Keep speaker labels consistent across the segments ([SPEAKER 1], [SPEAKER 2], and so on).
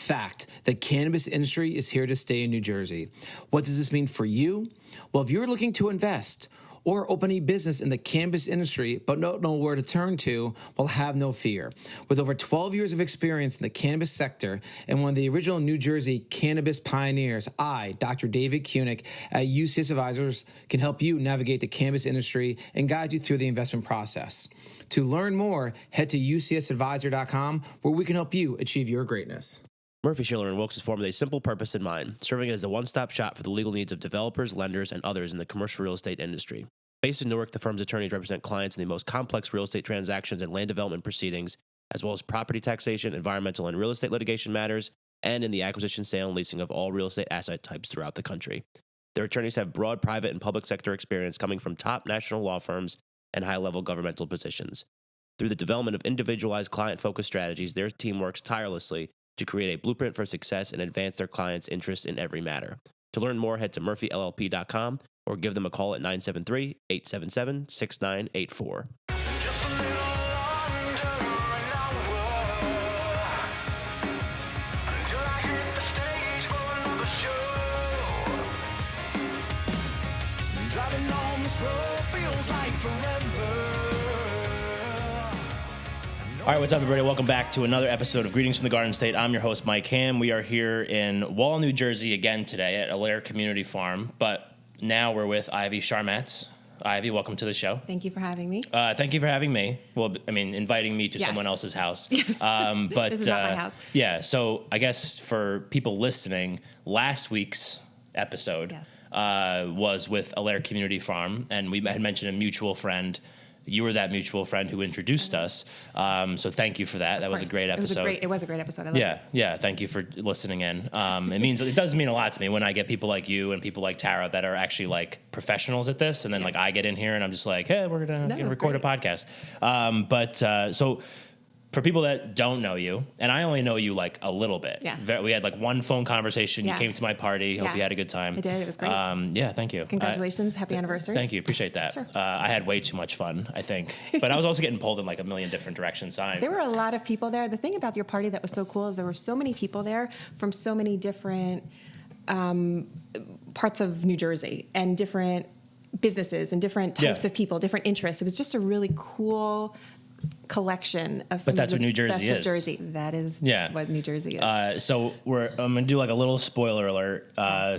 [SPEAKER 1] fact, the cannabis industry is here to stay in New Jersey. What does this mean for you? Well, if you're looking to invest or open a business in the cannabis industry but don't know where to turn to, well, have no fear. With over 12 years of experience in the cannabis sector and one of the original New Jersey cannabis pioneers, I, Dr. David Kunick at UCS Advisors, can help you navigate the cannabis industry and guide you through the investment process. To learn more, head to ucsadvisor.com, where we can help you achieve your greatness.
[SPEAKER 2] Murphy, Schiller, and Wilkes is formed with a simple purpose in mind, serving as a one-stop shop for the legal needs of developers, lenders, and others in the commercial real estate industry. Based in Newark, the firm's attorneys represent clients in the most complex real estate transactions and land development proceedings, as well as property taxation, environmental, and real estate litigation matters, and in the acquisition, sale, and leasing of all real estate asset types throughout the country. Their attorneys have broad private and public sector experience coming from top national law firms and high-level governmental positions. Through the development of individualized client-focused strategies, their team works tirelessly to create a blueprint for success and advance their clients' interests in every matter. To learn more, head to murphyllp.com or give them a call at 973-877-6984.
[SPEAKER 3] Driving on this road feels like forever.
[SPEAKER 2] All right, what's up, everybody? Welcome back to another episode of Greetings from the Garden State. I'm your host, Mike Hamm. We are here in Wall, New Jersey again today at Allaire Community Farm, but now we're with Ivy Charmatz. Ivy, welcome to the show.
[SPEAKER 4] Thank you for having me.
[SPEAKER 2] Thank you for having me. Well, I mean, inviting me to
[SPEAKER 4] Yes.
[SPEAKER 2] someone else's house.
[SPEAKER 4] Yes.
[SPEAKER 2] But
[SPEAKER 4] This is not my house.
[SPEAKER 2] Yeah, so I guess for people listening, last week's episode
[SPEAKER 4] Yes.
[SPEAKER 2] Was with Allaire Community Farm, and we had mentioned a mutual friend. You were that mutual friend who introduced us. So thank you for that. That was a great episode.
[SPEAKER 4] It was a great episode. I loved it.
[SPEAKER 2] Yeah. Thank you for listening in. It does mean a lot to me when I get people like you and people like Tara that are actually like professionals at this, and then like I get in here and I'm just like, hey, we're gonna record a podcast. So for people that don't know you, and I only know you like a little bit.
[SPEAKER 4] Yeah.
[SPEAKER 2] We had like one phone conversation.
[SPEAKER 4] Yeah.
[SPEAKER 2] You came to my party. Hope
[SPEAKER 4] Yeah.
[SPEAKER 2] you had a good time.
[SPEAKER 4] I did. It was great.
[SPEAKER 2] Yeah, thank you.
[SPEAKER 4] Congratulations. Happy anniversary.
[SPEAKER 2] Thank you. Appreciate that.
[SPEAKER 4] Sure.
[SPEAKER 2] I had way too much fun, I think. But I was also getting pulled in like a million different directions.
[SPEAKER 4] There were a lot of people there. The thing about your party that was so cool is there were so many people there from so many different parts of New Jersey and different businesses and different types of people, different interests. It was just a really cool collection of some
[SPEAKER 2] But that's
[SPEAKER 4] of
[SPEAKER 2] what
[SPEAKER 4] the
[SPEAKER 2] New Jersey
[SPEAKER 4] best
[SPEAKER 2] is.
[SPEAKER 4] of Jersey. That is what New Jersey is.
[SPEAKER 2] So I'm going to do like a little spoiler alert.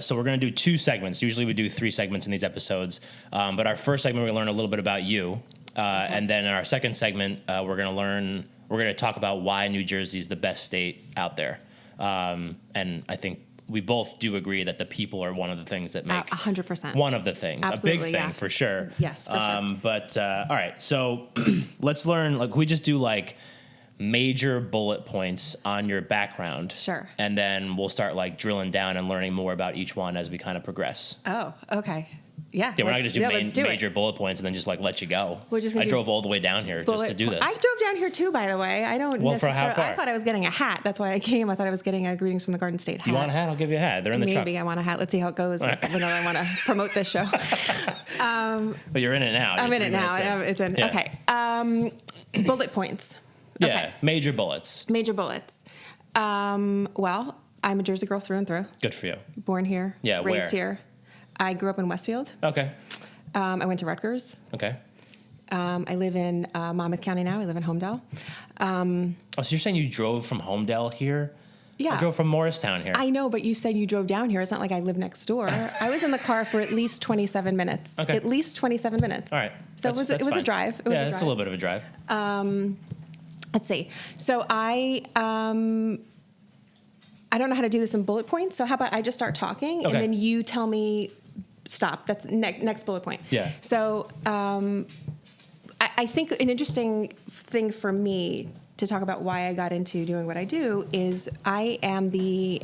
[SPEAKER 2] So we're going to do 2 segments. Usually we do 3 segments in these episodes. But our first segment, we're going to learn a little bit about you. And then in our second segment, we're going to talk about why New Jersey is the best state out there. And I think we both do agree that the people are one of the things that make
[SPEAKER 4] 100%.
[SPEAKER 2] one of the things,
[SPEAKER 4] Absolutely,
[SPEAKER 2] a big thing for sure.
[SPEAKER 4] Yes, for sure.
[SPEAKER 2] But all right, so let's learn. Like we just do like major bullet points on your background.
[SPEAKER 4] Sure.
[SPEAKER 2] And then we'll start like drilling down and learning more about each one as we kind of progress.
[SPEAKER 4] Oh, okay. Yeah.
[SPEAKER 2] Yeah, we're not going to
[SPEAKER 4] let's
[SPEAKER 2] do
[SPEAKER 4] it.
[SPEAKER 2] major bullet points and then just like let you go.
[SPEAKER 4] We're just
[SPEAKER 2] I
[SPEAKER 4] gonna
[SPEAKER 2] drove all the way down here just to do this.
[SPEAKER 4] I drove down here too, by the way. I don't
[SPEAKER 2] Well, for
[SPEAKER 4] necessarily.
[SPEAKER 2] how far?
[SPEAKER 4] I thought I was getting a hat. That's why I came. I thought I was getting a Greetings from the Garden State hat.
[SPEAKER 2] You want a hat? I'll give you a hat. They're in the truck.
[SPEAKER 4] Maybe I want a hat. Let's see how it goes. Even though I want to promote this show.
[SPEAKER 2] But you're in it now.
[SPEAKER 4] I'm
[SPEAKER 2] You're
[SPEAKER 4] in it
[SPEAKER 2] 3
[SPEAKER 4] now.
[SPEAKER 2] minutes in.
[SPEAKER 4] It's in.
[SPEAKER 2] Yeah.
[SPEAKER 4] Okay. Bullet points.
[SPEAKER 2] Yeah,
[SPEAKER 4] Okay.
[SPEAKER 2] major bullets.
[SPEAKER 4] Major bullets. Well, I'm a Jersey girl through and through.
[SPEAKER 2] Good for you.
[SPEAKER 4] Born here.
[SPEAKER 2] Yeah,
[SPEAKER 4] Raised
[SPEAKER 2] where?
[SPEAKER 4] here. I grew up in Westfield.
[SPEAKER 2] Okay.
[SPEAKER 4] I went to Rutgers.
[SPEAKER 2] Okay.
[SPEAKER 4] I live in Monmouth County now. I live in Homedale.
[SPEAKER 2] Oh, so you're saying you drove from Homedale here?
[SPEAKER 4] Yeah.
[SPEAKER 2] I drove from Morristown here.
[SPEAKER 4] I know, but you said you drove down here. It's not like I live next door. I was in the car for at least 27 minutes.
[SPEAKER 2] Okay.
[SPEAKER 4] At least 27 minutes.
[SPEAKER 2] All right.
[SPEAKER 4] So it was a
[SPEAKER 2] fine.
[SPEAKER 4] drive.
[SPEAKER 2] It's a little bit of a drive.
[SPEAKER 4] Let's see. So I don't know how to do this in bullet points. So how about I just start talking and then you tell me stop. That's next bullet point.
[SPEAKER 2] Yeah.
[SPEAKER 4] So I think an interesting thing for me to talk about why I got into doing what I do is I am the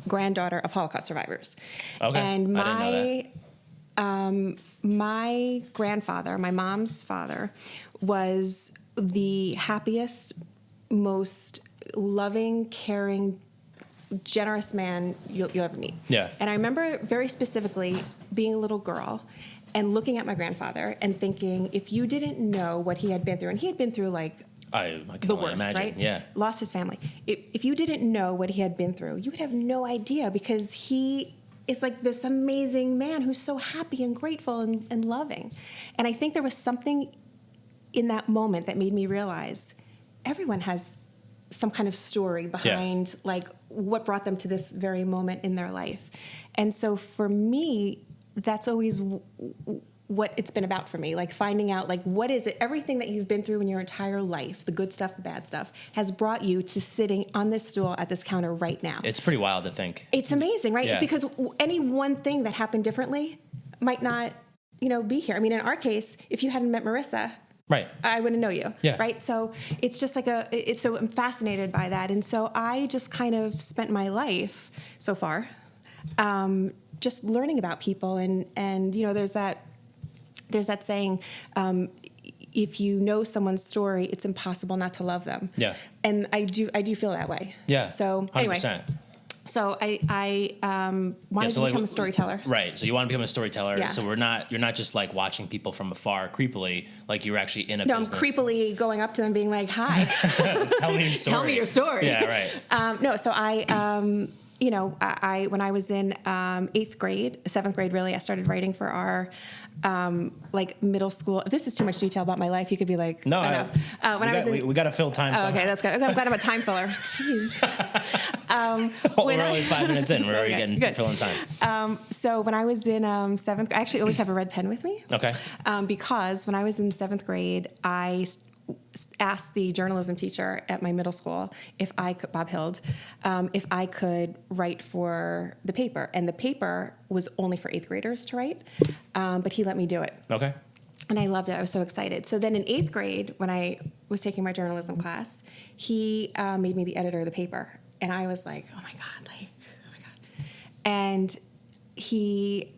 [SPEAKER 4] granddaughter of Holocaust survivors.
[SPEAKER 2] Okay.
[SPEAKER 4] And
[SPEAKER 2] I didn't know that.
[SPEAKER 4] my grandfather, my mom's father, was the happiest, most loving, caring, generous man you'll ever meet.
[SPEAKER 2] Yeah.
[SPEAKER 4] And I remember very specifically being a little girl and looking at my grandfather and thinking, if you didn't know what he had been through, and he had been through like
[SPEAKER 5] I can
[SPEAKER 4] the
[SPEAKER 5] only
[SPEAKER 4] worst,
[SPEAKER 5] imagine.
[SPEAKER 4] right?
[SPEAKER 5] Yeah.
[SPEAKER 4] Lost his family. If you didn't know what he had been through, you would have no idea, because he is like this amazing man who's so happy and grateful and loving. And I think there was something in that moment that made me realize everyone has some kind of story behind like what brought them to this very moment in their life. And so for me, that's always what it's been about for me, like finding out like what is it, everything that you've been through in your entire life, the good stuff, the bad stuff, has brought you to sitting on this stool at this counter right now.
[SPEAKER 5] It's pretty wild to think.
[SPEAKER 4] It's amazing, right?
[SPEAKER 5] Yeah.
[SPEAKER 4] Because any one thing that happened differently might not, be here. I mean, in our case, if you hadn't met Marissa,
[SPEAKER 5] Right.
[SPEAKER 4] I wouldn't know you.
[SPEAKER 5] Yeah.
[SPEAKER 4] Right. So it's just like so I'm fascinated by that. And so I just kind of spent my life so far, just learning about people. And there's that saying, if you know someone's story, it's impossible not to love them.
[SPEAKER 5] Yeah.
[SPEAKER 4] And I do feel that way.
[SPEAKER 5] Yeah.
[SPEAKER 4] So
[SPEAKER 5] 100%.
[SPEAKER 4] anyway. So I wanted to become a storyteller.
[SPEAKER 5] Right. So you want to become a storyteller.
[SPEAKER 4] Yeah.
[SPEAKER 5] So you're not just like watching people from afar creepily, like you're actually in a
[SPEAKER 4] No,
[SPEAKER 5] business.
[SPEAKER 4] I'm creepily going up to them being like, hi.
[SPEAKER 5] Tell me your story.
[SPEAKER 4] Tell me your story.
[SPEAKER 5] Yeah, right.
[SPEAKER 4] No, so I when I was in 7th grade, really, I started writing for our middle school. If this is too much detail about my life, you could be like,
[SPEAKER 5] No,
[SPEAKER 4] enough.
[SPEAKER 5] we got to fill time.
[SPEAKER 4] Oh,
[SPEAKER 5] somehow.
[SPEAKER 4] okay, that's good. Okay, I'm glad I'm a time filler. Jeez.
[SPEAKER 5] We're only 5 minutes in. We're already getting filling time.
[SPEAKER 4] So when I was in 7th, I actually always have a red pen with me.
[SPEAKER 5] Okay.
[SPEAKER 4] Because when I was in 7th grade, I asked the journalism teacher at my middle school Bob Hild, if I could write for the paper. And the paper was only for 8th graders to write, but he let me do it.
[SPEAKER 5] Okay.
[SPEAKER 4] And I loved it. I was so excited. So then in 8th grade, when I was taking my journalism class, he made me the editor of the paper. And I was like, oh my God. And he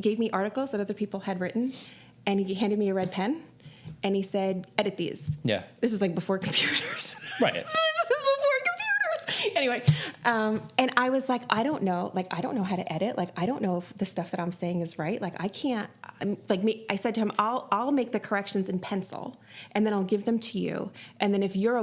[SPEAKER 4] gave me articles that other people had written, and he handed me a red pen, and he said, edit these.
[SPEAKER 5] Yeah.
[SPEAKER 4] This is like before computers.
[SPEAKER 5] Right.
[SPEAKER 4] This is before computers. Anyway, and I was like, I don't know how to edit. Like, I don't know if the stuff that I'm saying is right. Like, I can't, I said to him, I'll make the corrections in pencil, and then I'll give them to you. And then if you're